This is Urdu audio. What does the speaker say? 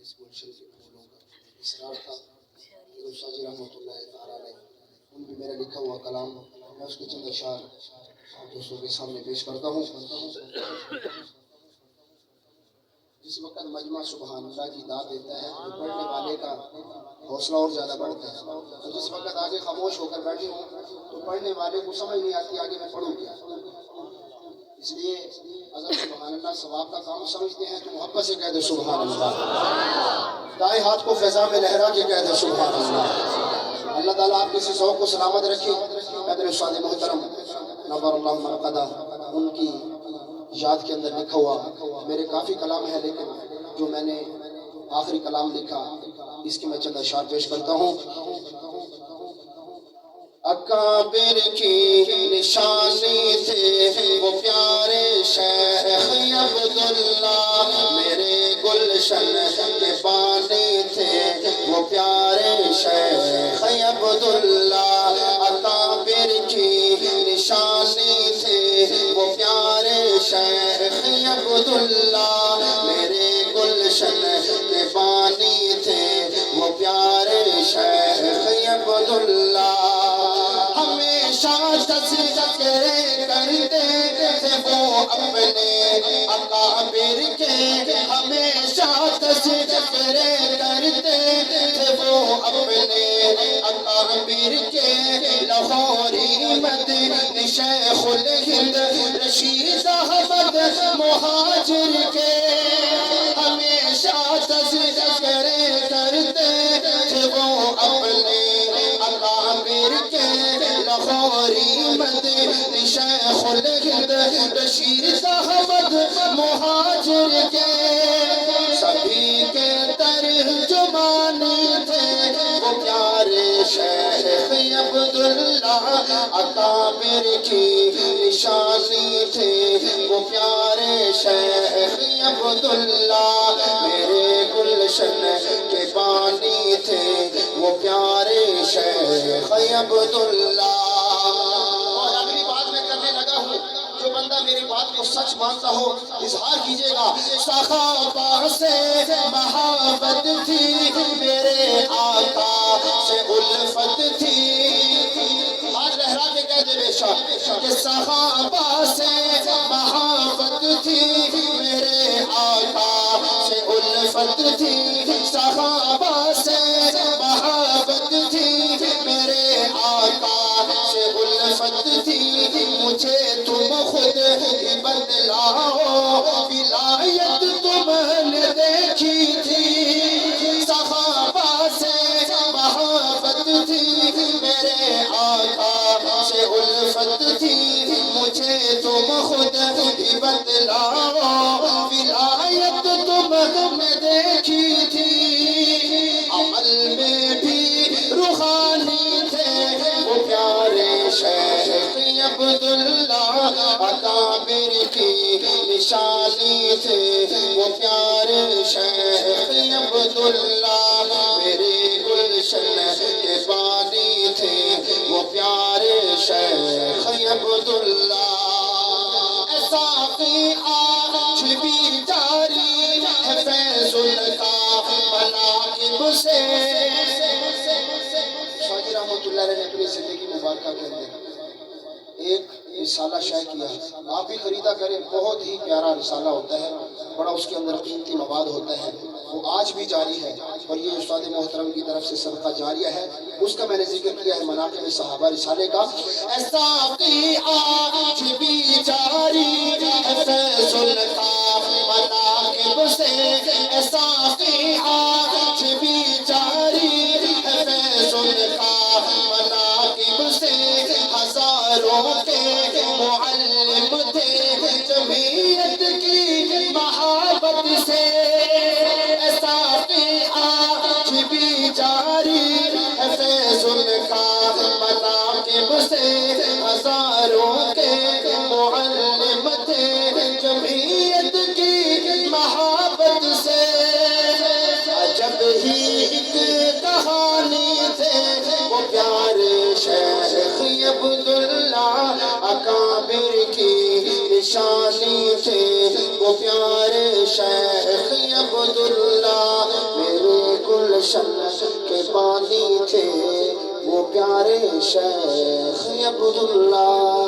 اس گلشن کے پھولوں کا اصرار تھا کہ استاد جی رحمۃ اللہ تعالیٰ علیہ ان بھی میرا لکھا ہوا کلام میں اس کے چند اشعار آپ دوستوں کے سامنے پیش کرتا ہوں. جس وقت مجمع سبحان اللہ کی داد دیتا ہے تو پڑھنے والے کا حوصلہ اور زیادہ بڑھتا ہے، اور جس وقت آگے خاموش ہو کر بیٹھے ہوں تو پڑھنے والے کو سمجھ نہیں آتی آگے میں پڑھوں کیا. اس لیے اگر سبحان اللہ ثواب کا کام سمجھتے ہیں تو محبت سے کہہ دے سبحان اللہ، دائیں ہاتھ کو فضا میں لہرا کے کہہ دے سبحان اللہ. اللہ تعالیٰ آپ کسی ذوق کو سلامت رکھے. میرے استاد محترم نور اللہ مرقدہ ان کی یاد کے اندر لکھا ہوا میرے کافی کلام ہے، لیکن جو میں نے آخری کلام لکھا اس کی میں چند اشعار پیش کرتا ہوں. اکابر کی نشانی تھے وہ پیارے شیخ عبداللہ، میرے گلشن کے بانی تھے وہ پیارے شیخ عبداللہ. اکابر کی نشانی تھے وہ پیارے شیخ عبداللہ، میرے گلشن کے بانی تھے وہ پیارے شیخ عبداللہ. ہمیشہ تذکرے کرتے تھے وہ اپنے اکابر کے، ہمیشہ تذکرے کرتے تھے وہ اپنے اکابر کے. لاہوری مدنی شیخ الہند رشید احمد مہاجر کے، ہمیشہ تذکرے کرتے تھے وہ اپنے اکابر کے. لاہوری مدنی شیخ الہند رشید احمد مہاجر کے، سبھی کے ترجمانی تھے وہ پیارے شیخ عبداللہ. اکابر کی نشانی تھے وہ پیارے شیخ عبداللہ، میرے گلشن کے بانی تھے وہ پیارے شیخ عبداللہ. اور اگلی بات میں کرنے لگا ہوں، جو بندہ میری بات کو سچ مانتا ہو اظہار کیجئے گا. صحابہ سے محبت تھی، میرے آقا سے الفت تھی. ہاتھ لہرا کے کہہ دے بے شک کہ صحابہ سے محبت تھی، میرے آقا سے الفت تھی. صحابہ سے محبت تھی، میرے آقا سے الفت تھی. مجھے تم خود ہی بتلاؤ ولایت تم نے دیکھی تھی. صحابہ سے محبت تھی، میرے آقا سے الفت تھی. مجھے تم خود ہی بتلاؤ ولایت تم نے دیکھی تھی. عمل میں بھی روحانی تھے وہ پیارے شیخ عبداللہ. اکابر کی نشانی تھے وہ پیارے شیخ عبداللہ، میرے گلشن کے بانی تھے وہ پیارے شیخ عبداللہ. اے ساقی آج بھی جاری ہے فیض ان کا مناقب سے. شاہ رحمۃ اللہ علیہ نے اپنی زندگی مبارکہ کے اندر ایک رسالہ شائع کیا، آپ بھی خریدا کریں. بہت ہی پیارا رسالہ ہوتا ہے، بڑا اس کے اندر قیمتی مواد ہوتا ہے. وہ آج بھی جاری ہے اور یہ استاد محترم کی طرف سے صدقہ جاریہ ہے. اس کا میں نے ذکر کیا ہے مناقب صحابہ رسالے کا. اے ساقی آج بھی جاری ہے فیض ان کا مناقب سے. اے ساقی آج بھی جاری ہے فیض ان کا مناقب سے. ہزاروں کے معلم تھے جمعیت کی محبت سے. اے ساقی آج بھی جاری ہے فیض ان کا مناقب سے. ہزاروں کے معلم تھے جمعیت کی محبت سے. عجب ہی ایک کہانی تھے وہ پیارے شیخ عبداللہ. اکابر کی نشانی تھے وہ پیارے شیخ عبداللہ، گلشن کے پانی تھے وہ پیارے شیخ عبداللہ